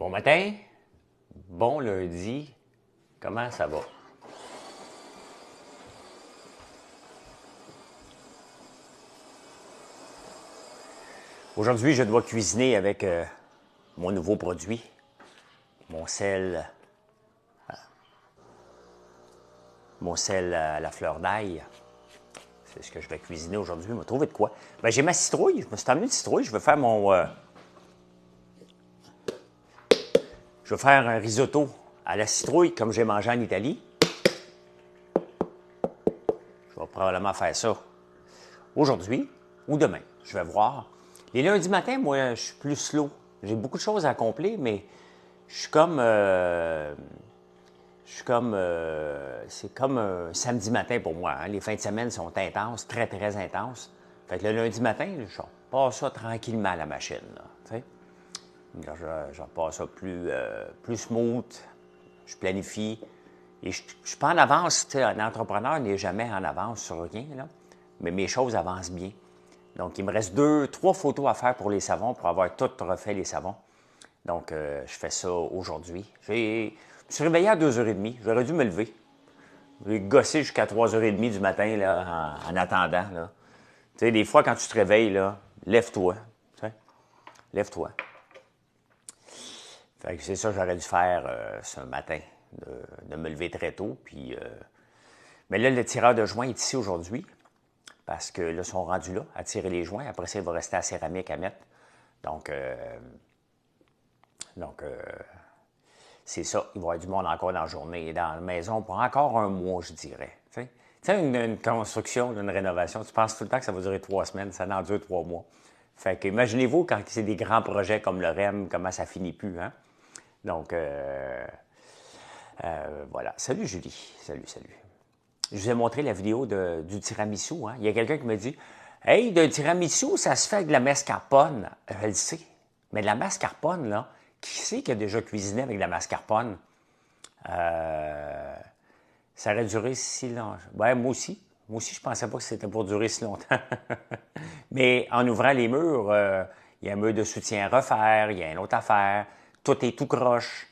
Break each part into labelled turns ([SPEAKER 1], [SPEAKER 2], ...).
[SPEAKER 1] Bon matin, bon lundi, comment ça va? Aujourd'hui, je dois cuisiner avec mon nouveau produit, mon sel, mon sel à la fleur d'ail. C'est ce que je vais cuisiner aujourd'hui. Je vais trouver de quoi? Ben, j'ai ma citrouille, je me suis emmené de citrouille, je vais faire je vais faire un risotto à la citrouille comme j'ai mangé en Italie. Je vais probablement faire ça aujourd'hui ou demain. Je vais voir. Les lundis matins, moi, je suis plus slow. J'ai beaucoup de choses à accomplir, mais je suis comme. C'est comme un samedi matin pour moi. Hein. Les fins de semaine sont intenses, très, très intenses. Fait que le lundi matin, je passe ça tranquillement à la machine. Là, je passe ça plus smooth. Je planifie. Et je ne suis pas en avance. Un entrepreneur n'est jamais en avance sur rien. Là, mais mes choses avancent bien. Donc, il me reste 2, 3 photos à faire pour les savons, pour avoir tout refait les savons. Donc, je fais ça aujourd'hui. Je me suis réveillé à 2h30. J'aurais dû me lever. J'ai gossé jusqu'à 3h30 du matin là, en attendant. Là. Tu sais, des fois, quand tu te réveilles, là, lève-toi. Tu sais, lève-toi. Fait que c'est ça que j'aurais dû faire ce matin, de me lever très tôt. Puis, mais là, le tireur de joint est ici aujourd'hui. Parce que là, ils sont rendus là, à tirer les joints. Après ça, il va rester à céramique à mettre. Donc, c'est ça. Il va y avoir du monde encore dans la journée et dans la maison pour encore un mois, je dirais. Tu sais, une construction, une rénovation, tu penses tout le temps que ça va durer 3 semaines, ça en dure 3 mois. Fait que imaginez-vous quand c'est des grands projets comme le REM, comment ça finit plus, hein? Donc, voilà. Salut Julie. Salut, salut. Je vous ai montré la vidéo du tiramisu. Hein? Il y a quelqu'un qui me dit « Hey, d'un tiramisu, ça se fait avec de la mascarpone. » Je le sais. Mais de la mascarpone, là, qui c'est qui a déjà cuisiné avec de la mascarpone? Ça aurait duré si longtemps. Ouais, moi aussi. Moi aussi, je ne pensais pas que c'était pour durer si longtemps. Mais en ouvrant les murs, il y a un mur de soutien à refaire, il y a une autre affaire. Tout est tout croche.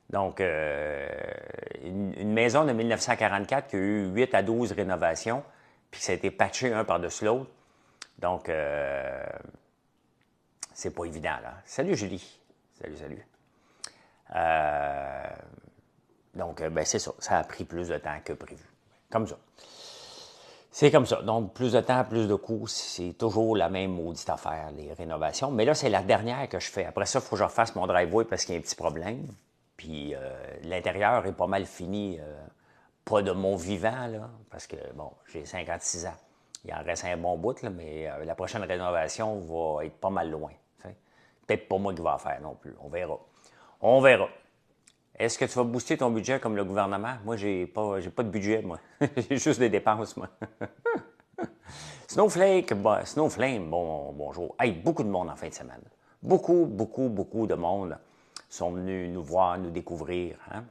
[SPEAKER 1] Donc, une maison de 1944 qui a eu 8 à 12 rénovations, puis ça a été patché un par-dessus l'autre. Donc, c'est pas évident, là. Salut, Julie. Salut, salut. Donc, ben c'est ça. Ça a pris plus de temps que prévu. Comme ça. C'est comme ça. Donc, plus de temps, plus de coûts. C'est toujours la même maudite affaire, les rénovations. Mais là, c'est la dernière que je fais. Après ça, il faut que je refasse mon driveway parce qu'il y a un petit problème. Puis l'intérieur est pas mal fini, pas de mon vivant, là, parce que, bon, j'ai 56 ans. Il en reste un bon bout, là, mais la prochaine rénovation va être pas mal loin. Peut-être pas moi qui vais en faire non plus. On verra. On verra. Est-ce que tu vas booster ton budget comme le gouvernement? Moi, j'ai pas de budget, moi. J'ai juste des dépenses, moi. Snowflake, Snowflame, bonjour. Hey, beaucoup de monde en fin de semaine. Beaucoup, beaucoup, beaucoup de monde sont venus nous voir, nous découvrir. Hein?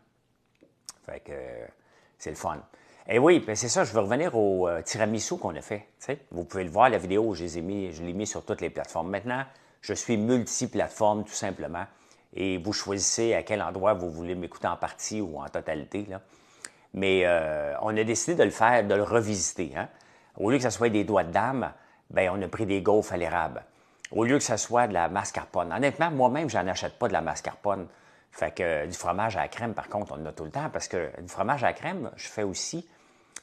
[SPEAKER 1] Fait que c'est le fun. Et oui, ben c'est ça, je veux revenir au tiramisu qu'on a fait. T'sais. Vous pouvez le voir, la vidéo, je l'ai mis sur toutes les plateformes. Maintenant, je suis multiplateforme, tout simplement. Et vous choisissez à quel endroit vous voulez m'écouter en partie ou en totalité. Là. Mais on a décidé de le faire, de le revisiter. Hein? Au lieu que ce soit des doigts de dame, ben on a pris des gaufres à l'érable. Au lieu que ce soit de la mascarpone. Honnêtement, moi-même, je n'en achète pas de la mascarpone. Fait que du fromage à la crème, par contre, on en a tout le temps parce que du fromage à la crème, je fais aussi.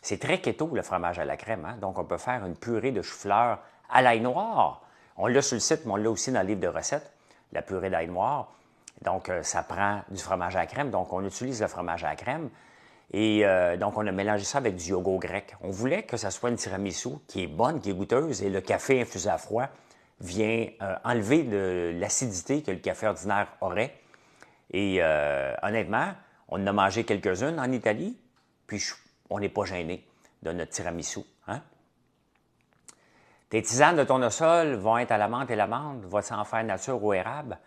[SPEAKER 1] C'est très keto, le fromage à la crème. Hein? Donc, on peut faire une purée de chou-fleur à l'ail noir. On l'a sur le site, mais on l'a aussi dans le livre de recettes, la purée d'ail noir. Donc, ça prend du fromage à la crème. Donc, on utilise le fromage à la crème. Et donc, on a mélangé ça avec du yogourt grec. On voulait que ça soit une tiramisu qui est bonne, qui est goûteuse, et le café infusé à froid vient enlever de l'acidité que le café ordinaire aurait. Et honnêtement, on en a mangé quelques-unes en Italie, puis on n'est pas gêné de notre tiramisu. Hein? Tes tisanes de tournesol vont être à la menthe et l'amande. Va-t-il en faire nature ou érable?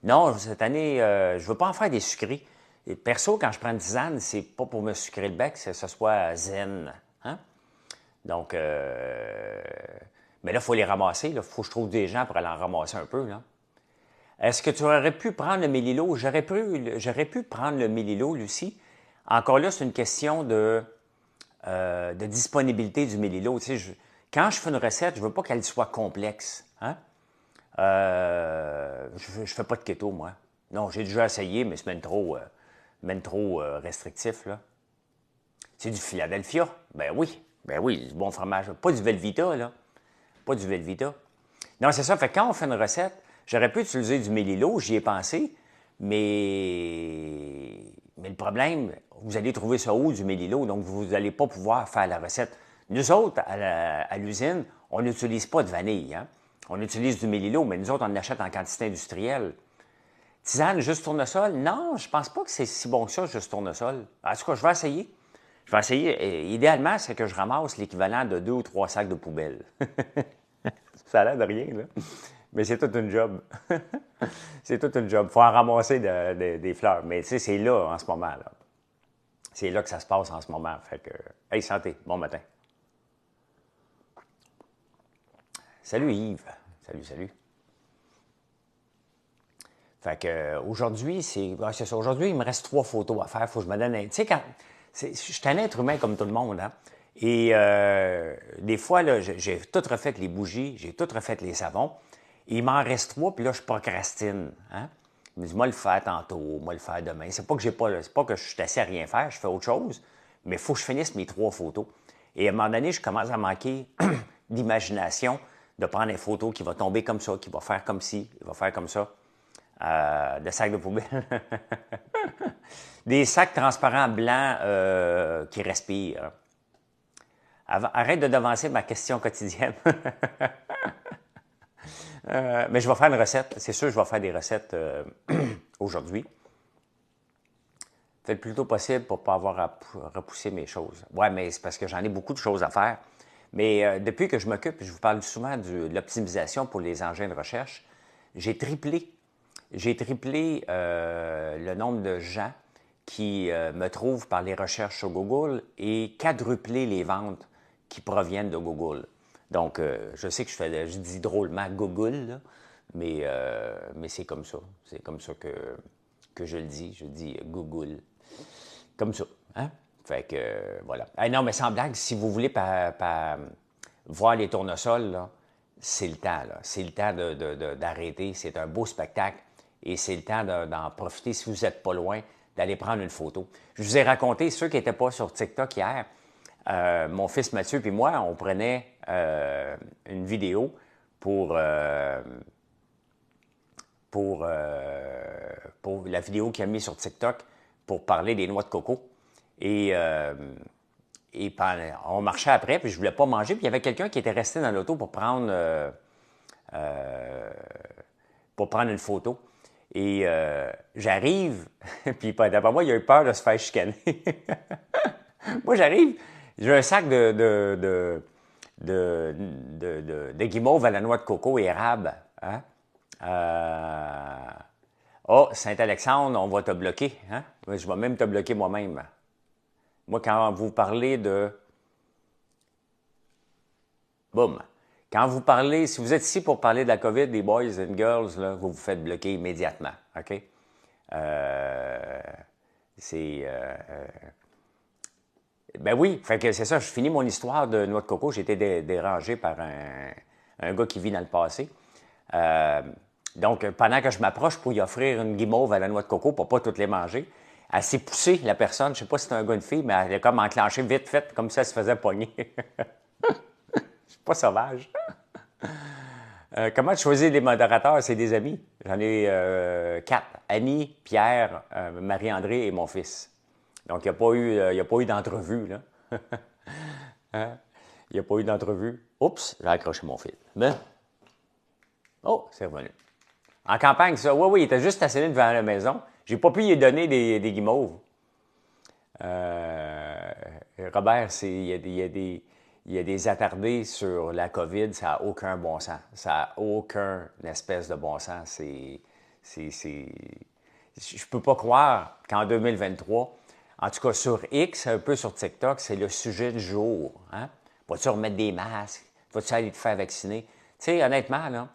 [SPEAKER 1] Non, cette année, je ne veux pas en faire des sucrés. Et perso, quand je prends une tisane, c'est pas pour me sucrer le bec, c'est que ce soit zen. Hein? Donc, mais là, il faut les ramasser. Il faut que je trouve des gens pour aller en ramasser un peu. Là. Est-ce que tu aurais pu prendre le mélilo? J'aurais pu prendre le mélilo, Lucie. Encore là, c'est une question de disponibilité du mélilo. Tu sais, quand je fais une recette, je ne veux pas qu'elle soit complexe. Hein? Je ne fais pas de keto, moi. Non, j'ai déjà essayé, mais c'est même trop restrictif, là. C'est du Philadelphia? Ben oui, du bon fromage. Pas du Velveeta, là. Pas du Velveeta. Non, c'est ça. Fait que quand on fait une recette, j'aurais pu utiliser du mélilo, j'y ai pensé, mais le problème, vous allez trouver ça où, du mélilo, donc vous n'allez pas pouvoir faire la recette. Nous autres, à l'usine, on n'utilise pas de vanille, hein? On utilise du mélilo, mais nous autres, on l'achète en quantité industrielle. Tisane, juste tournesol? Non, je pense pas que c'est si bon que ça, juste tournesol. En tout cas, je vais essayer. Je vais essayer. Et, idéalement, c'est que je ramasse l'équivalent de 2 ou 3 sacs de poubelle. Ça a l'air de rien, là. Mais c'est toute une job. C'est toute une job. Il faut en ramasser des fleurs. Mais tu sais, c'est là en ce moment, là. C'est là que ça se passe en ce moment. Fait que, hey, santé, bon matin. Salut Yves. Salut. Fait que aujourd'hui, c'est ça. Aujourd'hui, il me reste 3 photos à faire. Il faut que je me donne un. Tu sais, je suis un être humain comme tout le monde, hein. Et des fois, là, j'ai tout refait les bougies, j'ai tout refait les savons. Et il m'en reste 3, puis là, je procrastine. Hein? Je me dis, moi, le faire tantôt, moi, le faire demain. C'est pas que je suis assis à rien faire, je fais autre chose, mais il faut que je finisse mes 3 photos. Et à un moment donné, je commence à manquer d'imagination de prendre une photo qui va tomber comme ça, qui va faire comme ci, qui va faire comme ça. De sacs de poubelle. Des sacs transparents blancs qui respirent. Arrête de devancer ma question quotidienne. Mais je vais faire une recette. C'est sûr, je vais faire des recettes aujourd'hui. Faites le plus tôt possible pour ne pas avoir à repousser mes choses. Ouais, mais c'est parce que j'en ai beaucoup de choses à faire. Mais depuis que je m'occupe, je vous parle souvent de l'optimisation pour les engins de recherche, j'ai triplé le nombre de gens qui me trouvent par les recherches sur Google et quadruplé les ventes qui proviennent de Google. Donc, je sais que je dis drôlement Google, là, mais c'est comme ça. C'est comme ça que je le dis. Je dis Google. Comme ça. Hein? Fait que, voilà. Non, mais sans blague, si vous voulez voir les tournesols, là, c'est le temps. Là. C'est le temps d'arrêter. C'est un beau spectacle. Et c'est le temps d'en profiter, si vous n'êtes pas loin, d'aller prendre une photo. Je vous ai raconté, ceux qui n'étaient pas sur TikTok hier, mon fils Mathieu et moi, on prenait une vidéo pour la vidéo qu'il a mis sur TikTok pour parler des noix de coco. Et on marchait après, puis je voulais pas manger, puis il y avait quelqu'un qui était resté dans l'auto pour prendre une photo. Et j'arrive, puis d'après moi, il a eu peur de se faire chicaner. Moi, j'arrive, j'ai un sac de guimauve à la noix de coco et érable. Hein? Oh, Saint-Alexandre, on va te bloquer. Hein? Je vais même te bloquer moi-même. Moi, quand vous parlez de... Boum. Quand vous parlez, si vous êtes ici pour parler de la COVID, des boys and girls, là, vous vous faites bloquer immédiatement. OK? Ben oui, fait que c'est ça, je finis mon histoire de noix de coco. J'ai été dérangé par un gars qui vit dans le passé. Donc, pendant que je m'approche pour y offrir une guimauve à la noix de coco pour pas toutes les manger, elle s'est poussée, la personne, je sais pas si c'est un gars ou une fille, mais elle a comme enclenché vite fait, comme ça, elle se faisait pogner. Je suis pas sauvage. Comment choisir les modérateurs? C'est des amis. J'en ai 4. Annie, Pierre, Marie-André et mon fils. Donc, il n'y a pas eu d'entrevue, là. Hein? Il n'y a pas eu d'entrevue. Oups, j'ai accroché mon fil. Ben. Oh, c'est revenu. En campagne, ça. Oui, il était juste stationné devant la maison. J'ai pas pu lui donner des guimauves. Robert, il y a des attardés sur la COVID, ça n'a aucun bon sens. Ça n'a aucun espèce de bon sens. Je peux pas croire qu'en 2023, en tout cas sur X, un peu sur TikTok, c'est le sujet du jour. Hein? Vas-tu remettre des masques? Vas-tu aller te faire vacciner? Tu sais, honnêtement, là,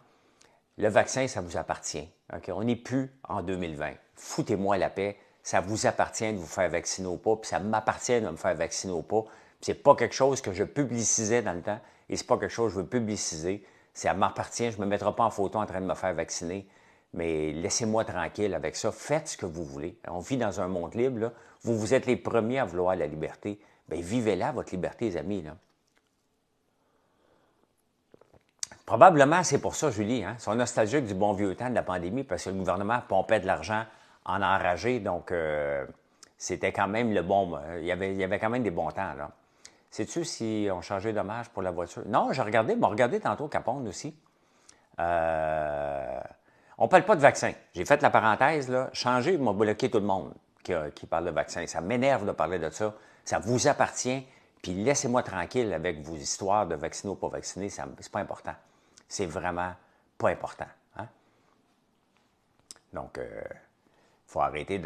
[SPEAKER 1] le vaccin, ça vous appartient. Okay? On n'est plus en 2020. Foutez-moi la paix. Ça vous appartient de vous faire vacciner ou pas, puis ça m'appartient de me faire vacciner ou pas. C'est pas quelque chose que je publicisais dans le temps, et c'est pas quelque chose que je veux publiciser. Ça m'appartient, je ne me mettrai pas en photo en train de me faire vacciner, mais laissez-moi tranquille avec ça. Faites ce que vous voulez. On vit dans un monde libre, là. Vous êtes les premiers à vouloir la liberté. Bien, vivez-la, votre liberté, les amis, là. Probablement, c'est pour ça, Julie. Hein? Ils sont nostalgiques du bon vieux temps de la pandémie parce que le gouvernement pompait de l'argent en enragé. Donc, c'était quand même le bon. Il y avait quand même des bons temps, là. Sais-tu si on changeait d'hommage pour la voiture? Non, j'ai regardé. Bon, regardé tantôt Capone aussi. On ne parle pas de vaccin. J'ai fait la parenthèse, là. Changer m'a bloqué tout le monde qui parle de vaccin. Ça m'énerve de parler de ça. Ça vous appartient. Puis laissez-moi tranquille avec vos histoires de vaccinés ou pas vaccinés. C'est pas important. C'est vraiment pas important. Hein? Donc, faut arrêter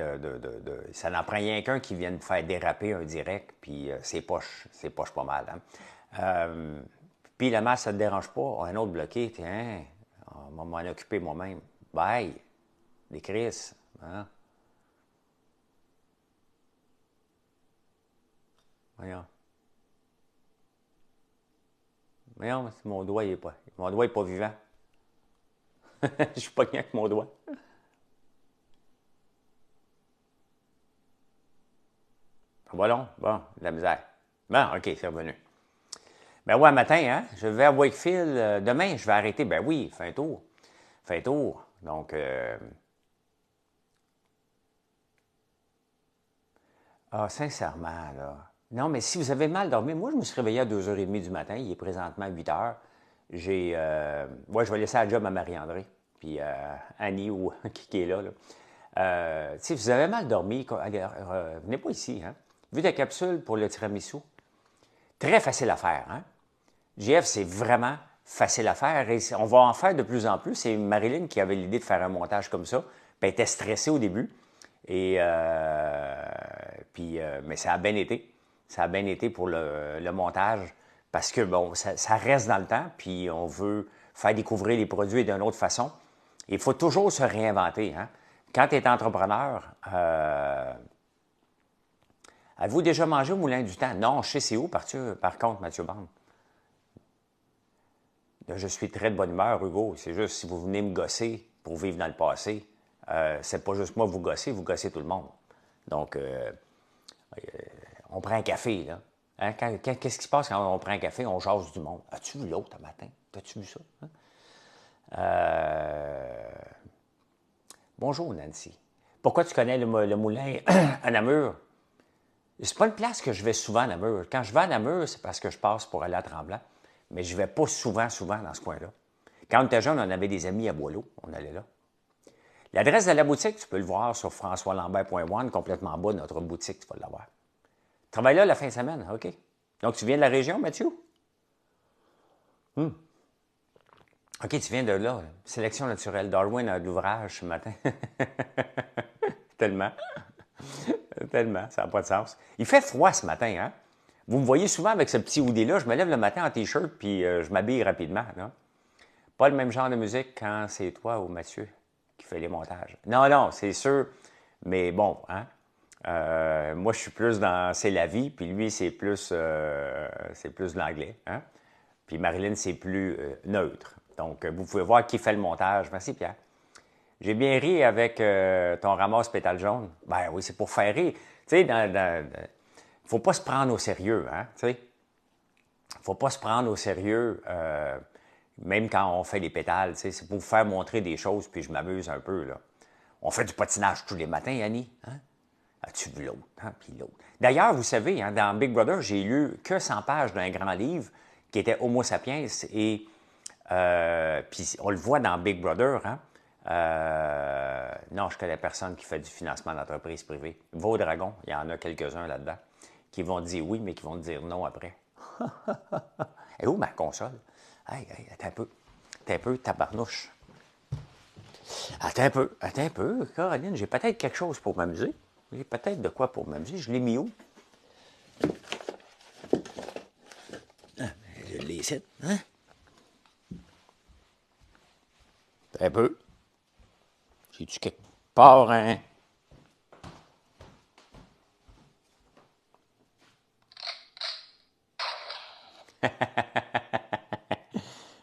[SPEAKER 1] ça n'en prend rien qu'un qui vienne faire déraper un direct, puis c'est poche pas mal. Hein? Puis la masse, ça ne te dérange pas. Un autre bloqué, tiens, on va m'en occuper moi-même. Bye! Des crises. Hein? Voyons. Voyons, mon doigt n'est pas. Mon doigt n'est pas vivant. Je suis pas bien avec mon doigt. Bon, de la misère. Bon, OK, c'est revenu. Ben ouais, matin, hein? Je vais à Wakefield. Demain, je vais arrêter. Ben oui, fais un tour. Fais un tour. Donc, sincèrement, là. Non, mais si vous avez mal dormi, moi, je me suis réveillé à 2h30 du matin. Il est présentement 8h. Je vais laisser la job à Marie-André, puis Annie ou qui est là. Si vous avez mal dormi, allez, venez pas ici. Hein? Vu ta capsule pour le tiramisu, très facile à faire. Hein? JF, c'est vraiment facile à faire et on va en faire de plus en plus. C'est Marilyn qui avait l'idée de faire un montage comme ça. Puis elle était stressée au début. Mais ça a bien été. Ça a bien été pour le montage parce que, bon, ça reste dans le temps, puis on veut faire découvrir les produits d'une autre façon. Il faut toujours se réinventer. Hein? Quand tu es entrepreneur, avez-vous déjà mangé au Moulin du Temps? Non, je sais c'est où, par contre, Mathieu Bande. Je suis très de bonne humeur, Hugo. C'est juste si vous venez me gosser pour vivre dans le passé, c'est pas juste moi vous gossez tout le monde. Donc, on prend un café, là. Hein? Qu'est-ce qui se passe quand on prend un café? On jase du monde. As-tu vu l'autre ce matin? As-tu vu ça? Hein? Bonjour, Nancy. Pourquoi tu connais le moulin à Namur? C'est pas une place que je vais souvent à Namur. Quand je vais à Namur, c'est parce que je passe pour aller à Tremblant. Mais je ne vais pas souvent dans ce coin-là. Quand on était jeune, on avait des amis à Boileau. On allait là. L'adresse de la boutique, tu peux le voir sur françoislambert.one, complètement en bas de notre boutique, tu vas l'avoir. Travaille là la fin de semaine, OK. Donc, tu viens de la région, Mathieu? OK, tu viens de là. Sélection naturelle. Darwin a de l'ouvrage ce matin. Tellement. Tellement, ça n'a pas de sens. Il fait froid ce matin, hein? Vous me voyez souvent avec ce petit hoodie-là. Je me lève le matin en T-shirt, puis je m'habille rapidement. Là. Pas le même genre de musique quand c'est toi ou Mathieu qui fait les montages. Non, c'est sûr. Mais bon, hein? Moi, je suis plus dans C'est la vie, puis lui, c'est plus de l'anglais. Hein? Puis Marilyn, c'est plus neutre. Donc, vous pouvez voir qui fait le montage. Merci, Pierre. J'ai bien ri avec ton ramasse pétale jaune. Ben oui, c'est pour faire rire. Tu sais, faut pas se prendre au sérieux, hein, tu sais. Faut pas se prendre au sérieux, même quand on fait les pétales, tu sais. C'est pour vous faire montrer des choses, puis je m'amuse un peu, là. On fait du patinage tous les matins, Annie, hein? As-tu vu l'autre, hein? Puis l'autre. D'ailleurs, vous savez, hein, dans Big Brother, j'ai lu que 100 pages d'un grand livre qui était Homo sapiens, et puis on le voit dans Big Brother, hein? Non, je connais personne qui fait du financement d'entreprise privée. Vos dragons, il y en a quelques-uns là-dedans, qui vont dire oui, mais qui vont dire non après. Et où ma console? Hey, attends un peu, tabarnouche. Attends un peu, Caroline, j'ai peut-être quelque chose pour m'amuser. J'ai peut-être de quoi pour m'amuser. Je l'ai mis où? Je l'ai ici, hein? Un peu. J'ai-tu quelque part, hein?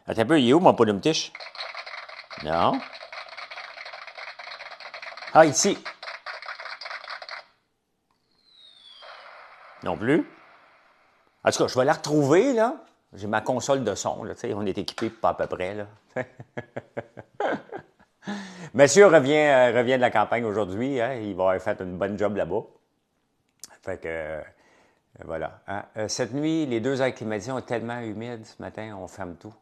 [SPEAKER 1] Attends un peu, il est où mon poudre de tiche? Non. Ah, ici. Non plus. En tout cas, je vais la retrouver, là. J'ai ma console de son, là, tu sais, on est équipé pas à peu près, là. Monsieur revient de la campagne aujourd'hui, hein, il va avoir fait une bonne job là-bas. Fait que, voilà. Hein. Cette nuit, les 2 airs climatisés ont tellement humide ce matin, on ferme tout.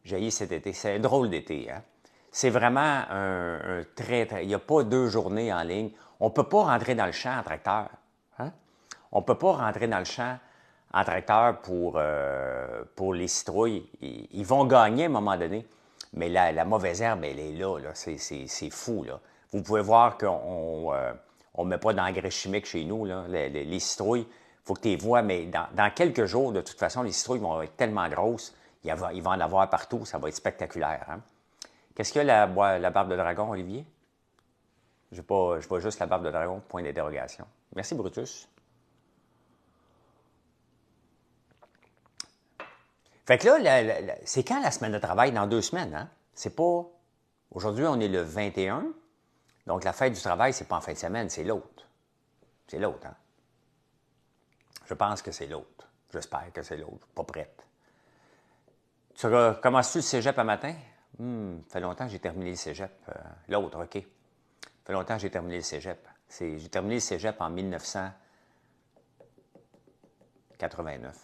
[SPEAKER 1] J'ai cet été. C'est un drôle d'été, hein. C'est vraiment un très, très... Il n'y a pas 2 journées en ligne. On ne peut pas rentrer dans le champ en tracteur. Hein? On ne peut pas rentrer dans le champ en tracteur pour les citrouilles. Ils vont gagner à un moment donné. Mais la mauvaise herbe, elle est là. C'est fou, là. Vous pouvez voir qu'on ne met pas d'engrais chimiques chez nous, là. Les citrouilles, il faut que tu les vois, mais dans quelques jours, de toute façon, les citrouilles vont être tellement grosses, il va en avoir partout, ça va être spectaculaire. Hein? Qu'est-ce qu'il y a la barbe de dragon, Olivier? Je vois juste la barbe de dragon, point d'interrogation. Merci, Brutus. Fait que là, c'est quand la semaine de travail? Dans 2 semaines, hein? C'est pas... Aujourd'hui, on est le 21. Donc, la fête du travail, c'est pas en fin de semaine, c'est l'autre. C'est l'autre, hein? Je pense que c'est l'autre. J'espère que c'est l'autre. Pas prête. Tu recommences-tu le cégep un matin? Fait longtemps que j'ai terminé le cégep. L'autre, OK. Fait longtemps que j'ai terminé le cégep. J'ai terminé le cégep en 1989.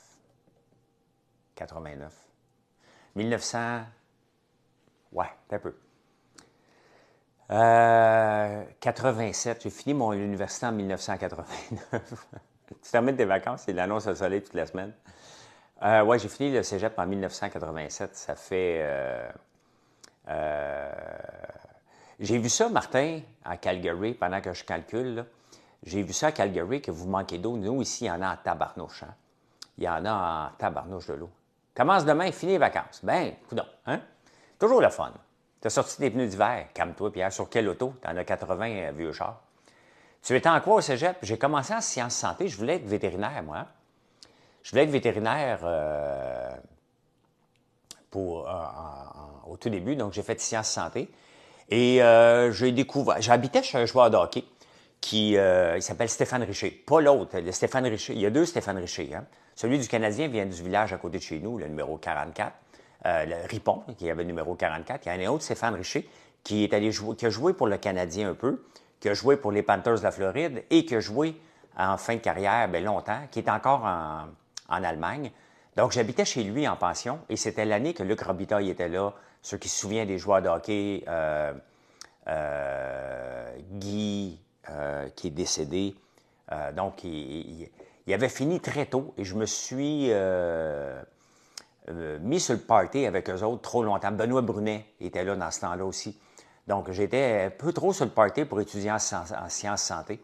[SPEAKER 1] 89. 1900... Ouais, un peu. 87. J'ai fini mon université en 1989. Tu termines tes vacances, c'est de l'annonce au soleil toute la semaine. Ouais, j'ai fini le cégep en 1987. Ça fait... j'ai vu ça, Martin, à Calgary, pendant que je calcule. Là. J'ai vu ça à Calgary, que vous manquez d'eau. Nous, ici, il y en a en tabarnouche. Hein? Il y en a en tabarnouche de l'eau. Commence demain, finis les vacances. Ben, coudonc, hein? Toujours le fun. Tu as sorti des pneus d'hiver. Calme-toi, Pierre. Sur quelle auto? Tu en as 80 vieux chars. Tu étais en quoi au cégep? J'ai commencé en sciences santé. Je voulais être vétérinaire, moi. Je voulais être vétérinaire au tout début. Donc, j'ai fait sciences santé. Et j'ai découvert... J'habitais chez un joueur de hockey il s'appelle Stéphane Richer. Pas l'autre, le Stéphane Richer. Il y a 2 Stéphane Richer. Hein? Celui du Canadien vient du village à côté de chez nous, le numéro 44. Le Ripon, qui avait le numéro 44. Il y en a un autre, Stéphane Richer, qui a joué pour le Canadien un peu, qui a joué pour les Panthers de la Floride et qui a joué en fin de carrière, longtemps, qui est encore en Allemagne. Donc, j'habitais chez lui en pension et c'était l'année que Luc Robitaille était là. Ceux qui se souviennent des joueurs de hockey, Guy, qui est décédé. Donc, il avait fini très tôt et je me suis mis sur le party avec eux autres trop longtemps. Benoît Brunet était là dans ce temps-là aussi. Donc, j'étais un peu trop sur le party pour étudier en sciences santé.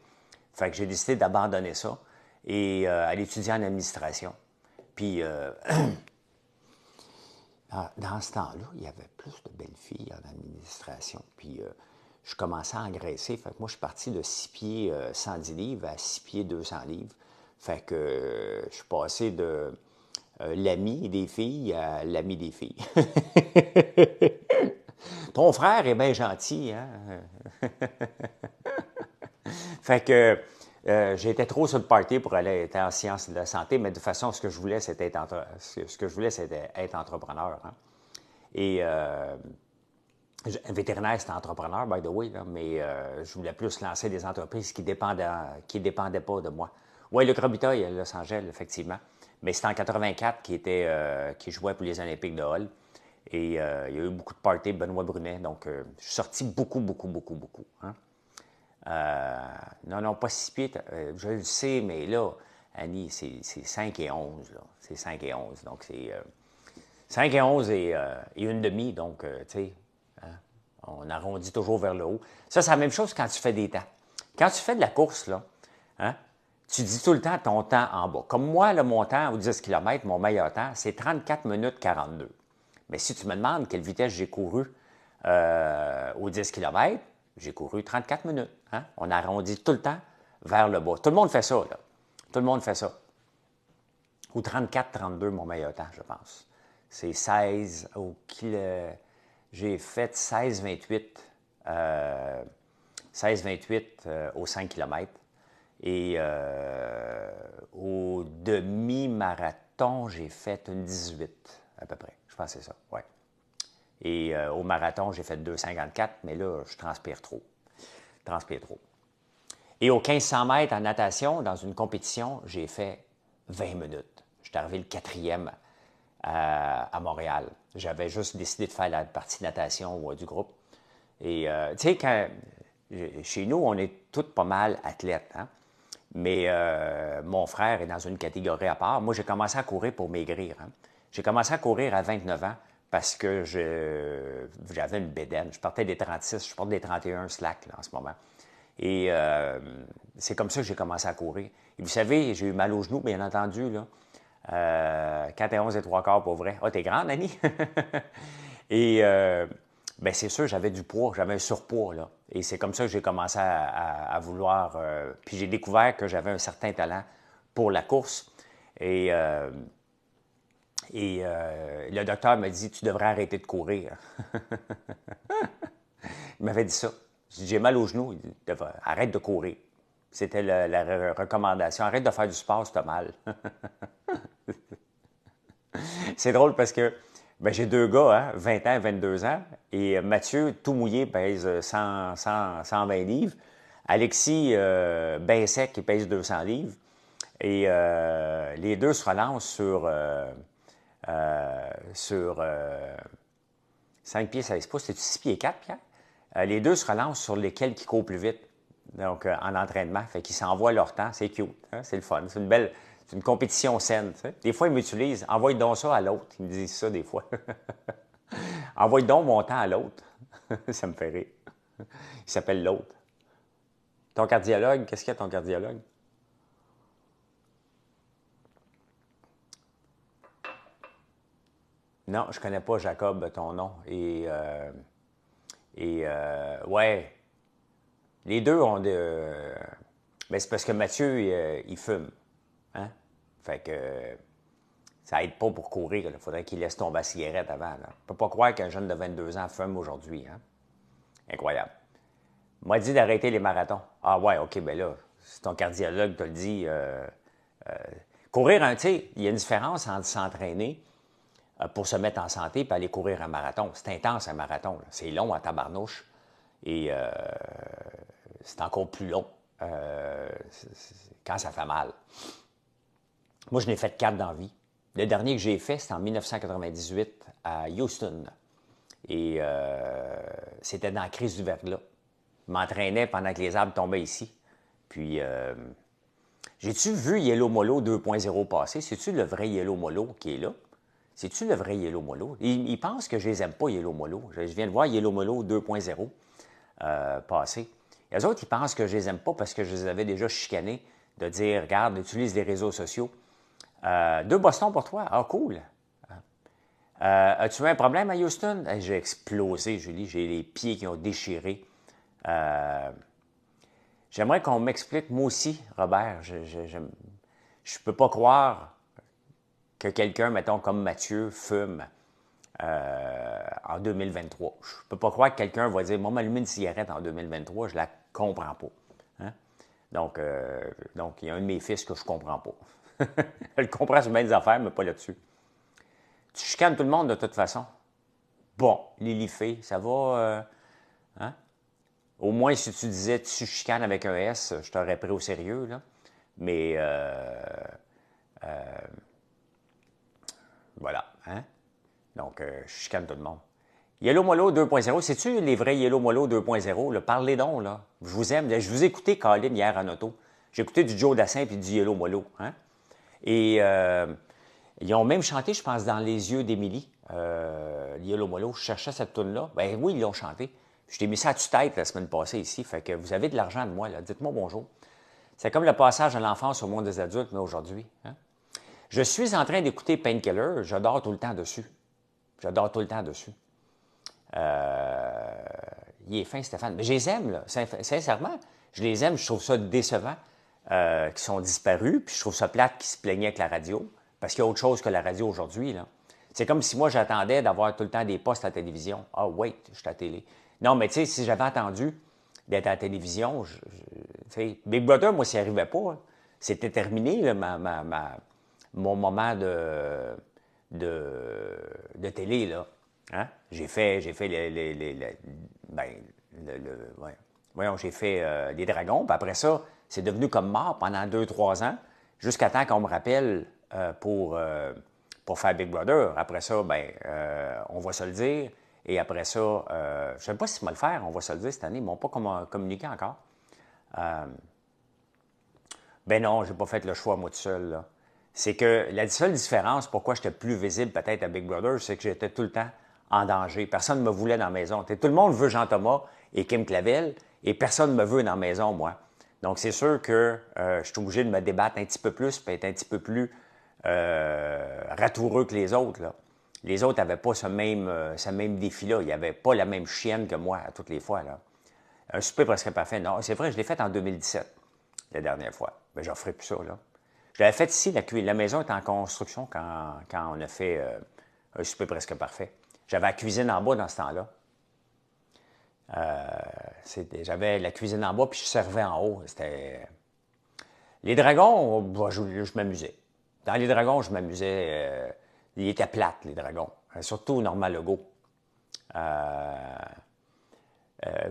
[SPEAKER 1] Fait que j'ai décidé d'abandonner ça et aller étudier en administration. Puis, dans ce temps-là, il y avait plus de belles filles en administration. Puis, je commençais à engraisser. Fait que moi, je suis parti de 6 pieds 110 livres à 6 pieds 200 livres. Fait que je suis passé de l'ami des filles à l'ami des filles. Ton frère est bien gentil, hein? Fait que j'étais trop sur le party pour aller être en sciences de la santé, mais de toute façon, ce que je voulais, c'était être entrepreneur. Hein? Et un vétérinaire, c'était entrepreneur, by the way, là, mais je voulais plus lancer des entreprises qui dépendaient pas de moi. Oui, le Robitaille à Los Angeles, effectivement. Mais c'était en 84 qui jouait pour les Olympiques de Hull. Et il y a eu beaucoup de parties, Benoît Brunet. Donc, je suis sorti beaucoup. Hein? Non, pas 6 pieds. Je le sais, mais là, Annie, c'est 5 et 11. Là. C'est 5 et 11. Donc, c'est 5 et 11 et une demi. Donc, tu sais, hein, on arrondit toujours vers le haut. Ça, c'est la même chose quand tu fais des temps. Quand tu fais de la course, là, hein, tu dis tout le temps ton temps en bas. Comme moi, là, mon temps aux 10 km, mon meilleur temps, c'est 34 minutes 42. Mais si tu me demandes quelle vitesse j'ai couru aux 10 km, j'ai couru 34 minutes. Hein? On arrondit tout le temps vers le bas. Tout le monde fait ça, là. Tout le monde fait ça. Ou 34-32, mon meilleur temps, je pense. C'est 16 au kilo. J'ai fait 16-28. 16-28 au 5 km. Et au demi-marathon, j'ai fait une 18, à peu près. Je pense que c'est ça, ouais. Et au marathon, j'ai fait 2,54, mais là, je transpire trop. Je transpire trop. Et au 1500 mètres en natation, dans une compétition, j'ai fait 20 minutes. J'étais arrivé le 4e à Montréal. J'avais juste décidé de faire la partie natation du groupe. Et tu sais, chez nous, on est tous pas mal athlètes, hein? Mais mon frère est dans une catégorie à part. Moi, j'ai commencé à courir pour maigrir. Hein? J'ai commencé à courir à 29 ans parce que j'avais une bédaine. Je portais des 36, je porte des 31 slack là, en ce moment. Et c'est comme ça que j'ai commencé à courir. Et vous savez, j'ai eu mal aux genoux, bien entendu, là. 4 et 3/4 pour vrai. Ah, t'es grande, Annie? Et bien, c'est sûr, j'avais du poids, j'avais un surpoids, là. Et c'est comme ça que j'ai commencé à vouloir... puis j'ai découvert que j'avais un certain talent pour la course. Et le docteur m'a dit, tu devrais arrêter de courir. Il m'avait dit ça. J'ai mal aux genoux. Il dit, arrête de courir. C'était la recommandation. Arrête de faire du sport, c'est mal. C'est drôle parce que ben, j'ai 2 gars, hein, 20 ans et 22 ans. Et Mathieu, tout mouillé, pèse 120 livres. Alexis, ben sec, il pèse 200 livres. Et les deux se relancent sur 5 pieds 16 pouces. C'est 6 pieds 4, Pierre? Les deux se relancent sur lesquels qui courent plus vite. Donc, en entraînement. Fait qu'ils s'envoient leur temps. C'est cute. Hein? C'est le fun. C'est une compétition saine. Tu sais. Des fois, ils m'utilisent. Envoie donc ça à l'autre. Ils me disent ça des fois. Envoie donc mon temps à l'autre. Ça me fait rire. Il s'appelle l'autre. Ton cardiologue, qu'est-ce qu'il y a ton cardiologue? Non, je connais pas Jacob, ton nom. Ouais, les deux ont de... Ben, c'est parce que Mathieu, il fume. Hein? Fait que ça aide pas pour courir. Il faudrait qu'il laisse tomber la cigarette avant. Là. On peut pas croire qu'un jeune de 22 ans fume aujourd'hui. Hein? Incroyable. Il m'a dit d'arrêter les marathons. Ah ouais, OK, ben là, si ton cardiologue te le dit... courir, tu sais, il y a une différence entre s'entraîner pour se mettre en santé et aller courir un marathon. C'est intense, un marathon. C'est long à tabarnouche. Et c'est encore plus long quand ça fait mal. Moi, je n'ai fait 4 dans la vie. Le dernier que j'ai fait, c'était en 1998 à Houston. Et c'était dans la crise du verglas. Je m'entraînais pendant que les arbres tombaient ici. Puis, j'ai-tu vu Yellow Molo 2.0 passer? C'est-tu le vrai Yellow Molo qui est là? C'est-tu le vrai Yellow Molo? Ils pensent que je les aime pas, Yellow Molo. Je viens de voir Yellow Molo 2.0 passer. Les autres, ils pensent que je les aime pas parce que je les avais déjà chicanés de dire, regarde, utilise les réseaux sociaux. 2 Boston pour toi. Ah, cool. As-tu eu un problème à Houston? J'ai explosé, Julie. J'ai les pieds qui ont déchiré. J'aimerais qu'on m'explique, moi aussi, Robert. Je peux pas croire que quelqu'un, mettons, comme Mathieu, fume en 2023. Je peux pas croire que quelqu'un va dire, moi, m'allumer une cigarette en 2023, je la comprends pas. Hein? Donc, il y a un de mes fils que je comprends pas. Je le comprends sur bien des affaires, mais pas là-dessus. Tu chicanes tout le monde de toute façon. Bon, Lily Fay, ça va? Hein? Au moins, si tu disais tu chicanes avec un S, je t'aurais pris au sérieux, là. Mais, voilà, hein? Donc, je chicane tout le monde. Yellow Molo 2.0, c'est-tu les vrais Yellow Molo 2.0? Là? Parlez donc, là. Je vous aime. Je vous ai écouté, Colin, hier en auto. J'ai écouté du Joe Dassin puis du Yellow Molo. Hein? Et ils ont même chanté, je pense, dans Les yeux d'Émilie, Yellow Molo. Je cherchais cette tune-là. Ben oui, ils l'ont chanté. Je t'ai mis ça à tue-tête la semaine passée ici. Fait que vous avez de l'argent de moi, là. Dites-moi bonjour. C'est comme le passage de l'enfance au monde des adultes, mais aujourd'hui. Hein? Je suis en train d'écouter Painkiller. J'adore tout le temps dessus. J'adore tout le temps dessus. Il est fin, Stéphane. Mais je les aime, là. Sincèrement, je les aime. Je trouve ça décevant qu'ils sont disparus. Puis je trouve ça plate qu'ils se plaignaient avec la radio. Parce qu'il y a autre chose que la radio aujourd'hui, là. C'est comme si moi, j'attendais d'avoir tout le temps des postes à la télévision. Ah, wait, je suis à la télé. Non, mais tu sais, si j'avais attendu d'être à la télévision, tu sais, Big Brother, moi, s'il n'y arrivait pas, hein, c'était terminé, là, mon moment de télé, là. Hein? J'ai fait ben, ouais. Voyons, j'ai fait les Dragons, puis après ça, c'est devenu comme mort pendant 2, 3 ans, jusqu'à temps qu'on me rappelle pour faire Big Brother. Après ça, ben, on va se le dire. Et après ça, je ne sais pas s'ils vont le faire, on va se le dire cette année, ils ne m'ont pas communiqué encore. Ben non, j'ai pas fait le choix, moi, tout seul, là. C'est que la seule différence, pourquoi j'étais plus visible peut-être à Big Brother, c'est que j'étais tout le temps en danger. Personne ne me voulait dans la maison. Tout le monde veut Jean-Thomas et Kim Clavel, et personne ne me veut dans la maison, moi. Donc, c'est sûr que je suis obligé de me débattre un petit peu plus, puis être un petit peu plus ratoureux que les autres, là. Les autres n'avaient pas ce même défi-là. Ils n'avaient pas la même chienne que moi à toutes les fois, là. Un souper presque parfait. Non, c'est vrai, je l'ai fait en 2017, la dernière fois. Ben, j'en ferai plus ça, là. Je l'avais fait ici, la maison est en construction quand on a fait un souper presque parfait. J'avais la cuisine en bas dans ce temps-là. J'avais la cuisine en bas, puis je servais en haut. C'était... Les dragons, bah, je m'amusais. Dans les dragons, je m'amusais. Ils étaient plates, les dragons. Surtout Normand Legault.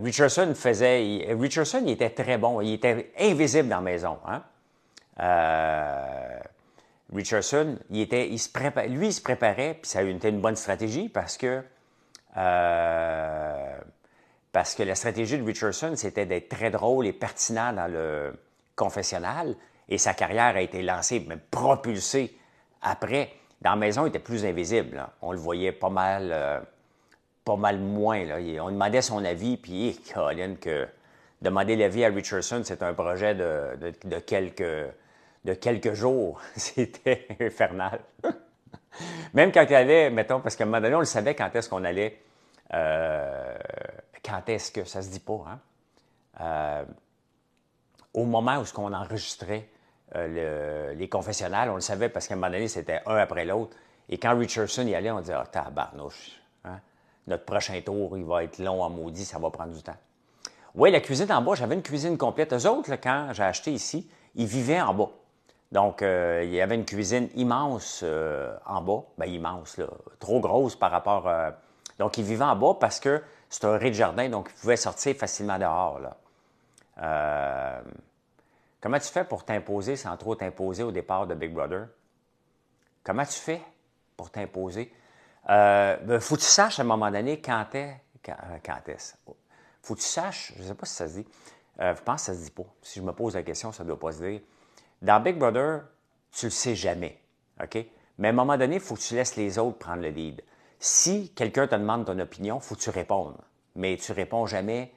[SPEAKER 1] Richardson il était très bon. Il était invisible dans la maison. Hein? Richardson, il se préparait, puis ça a été une bonne stratégie parce que la stratégie de Richardson, c'était d'être très drôle et pertinent dans le confessionnal, et sa carrière a été lancée, même propulsée après. Dans la maison, il était plus invisible. Là. On le voyait pas mal moins. Là. On demandait son avis, puis Colin, que demander l'avis à Richardson, c'est un projet de quelques jours. C'était infernal. Même quand il allait, mettons, parce qu'à un moment donné, on le savait quand est-ce qu'on allait, quand est-ce que, ça se dit pas, hein? Au moment où on enregistrait les confessionnals, on le savait parce qu'à un moment donné, c'était un après l'autre. Et quand Richardson y allait, on disait, ah, tabarnouche, hein? Notre prochain tour, il va être long en maudit, ça va prendre du temps. Oui, la cuisine en bas, j'avais une cuisine complète. Eux autres, là, quand j'ai acheté ici, ils vivaient en bas. Donc, il y avait une cuisine immense en bas. Bien, immense, là. Trop grosse par rapport... Donc, ils vivaient en bas parce que c'est un rez-de-jardin, donc ils pouvaient sortir facilement dehors, là. Comment tu fais pour t'imposer sans trop t'imposer au départ de Big Brother? Comment tu fais pour t'imposer? Faut que tu saches à un moment donné quand est-ce. Faut que tu saches, je ne sais pas si ça se dit, je pense que ça ne se dit pas. Si je me pose la question, ça ne doit pas se dire. Dans Big Brother, tu ne le sais jamais, OK? Mais à un moment donné, il faut que tu laisses les autres prendre le lead. Si quelqu'un te demande ton opinion, il faut que tu répondes. Mais tu ne réponds jamais.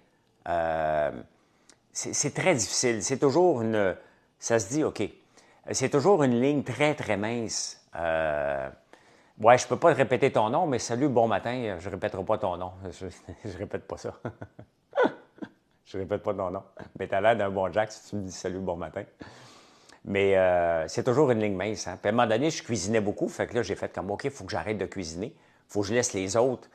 [SPEAKER 1] C'est très difficile. C'est toujours une... Ça se dit, OK. C'est toujours une ligne très, très mince. Ouais, je peux pas répéter ton nom, mais salut, bon matin, je répéterai pas ton nom. Je répète pas ça. Je répète pas ton nom. Mais tu as l'air d'un bon Jack si tu me dis salut, bon matin. Mais c'est toujours une ligne mince. Hein? Puis à un moment donné, je cuisinais beaucoup. Fait que là, j'ai fait comme, OK, il faut que j'arrête de cuisiner. Il faut que je laisse les autres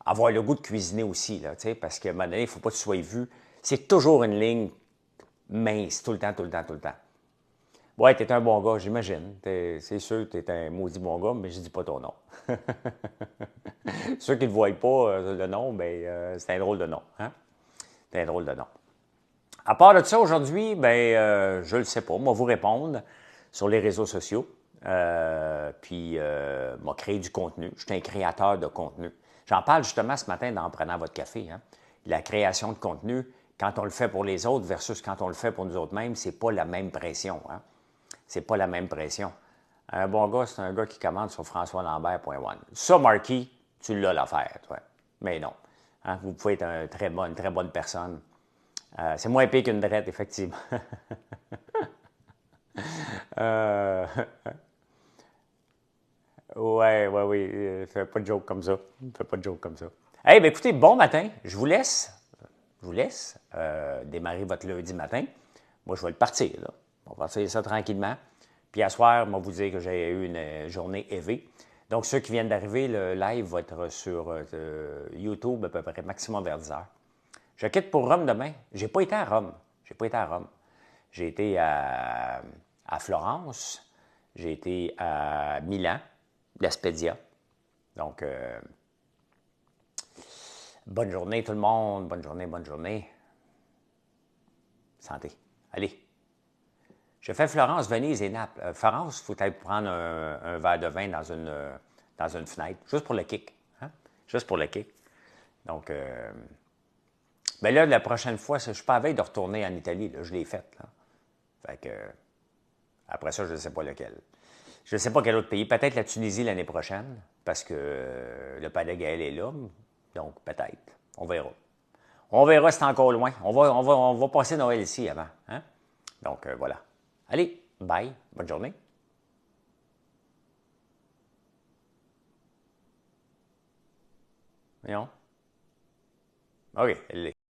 [SPEAKER 1] avoir le goût de cuisiner aussi. Là, parce qu'à un moment donné, il ne faut pas que tu sois vu. C'est toujours une ligne mince, tout le temps, tout le temps, tout le temps. Ouais, t'es un bon gars, j'imagine. C'est sûr que t'es un maudit bon gars, mais je dis pas ton nom. Ceux qui ne voient pas le nom, ben, c'est un drôle de nom. Hein? C'est un drôle de nom. À part de ça, aujourd'hui, ben, je le sais pas. Moi, vous répondre sur les réseaux sociaux. Puis, m'a créé du contenu. Je suis un créateur de contenu. J'en parle justement ce matin en prenant votre café. Hein? La création de contenu, quand on le fait pour les autres versus quand on le fait pour nous autres mêmes, c'est pas la même pression. Hein? C'est pas la même pression. Un bon gars, c'est un gars qui commande sur françoislambert.one. Ça, Marky, tu l'as l'affaire, toi. Mais non. Hein? Vous pouvez être une très bonne personne. C'est moins pire qu'une drette, effectivement. Ouais, oui. Fais pas de joke comme ça. Fais pas de joke comme ça. Eh bien, écoutez, bon matin. Je vous laisse démarrer votre lundi matin. Moi, je vais le partir, là. On va partir ça tranquillement. Puis à soir, moi, vous dire que j'ai eu une journée élevée. Donc, ceux qui viennent d'arriver, le live va être sur YouTube à peu près maximum vers 10 heures. Je quitte pour Rome demain. J'ai pas été à Rome. J'ai pas été à Rome. J'ai été à Florence. J'ai été à Milan, La Spezia. Donc, bonne journée tout le monde. Bonne journée, bonne journée. Santé. Allez. Je fais Florence, Venise et Naples. Florence, il faut aller prendre un verre de vin dans une fenêtre, juste pour le kick. Hein? Juste pour le kick. Donc, ben là, la prochaine fois, je ne suis pas à veille de retourner en Italie. Là, je l'ai faite. Là. Fait que, après ça, je ne sais pas lequel. Je ne sais pas quel autre pays. Peut-être la Tunisie l'année prochaine, parce que le Palais Gaël est là. Donc, peut-être. On verra. On verra, c'est encore loin. On va passer Noël ici avant. Hein? Donc, voilà. Allez, bye. Bonne journée. Voyons. OK, elle l'est.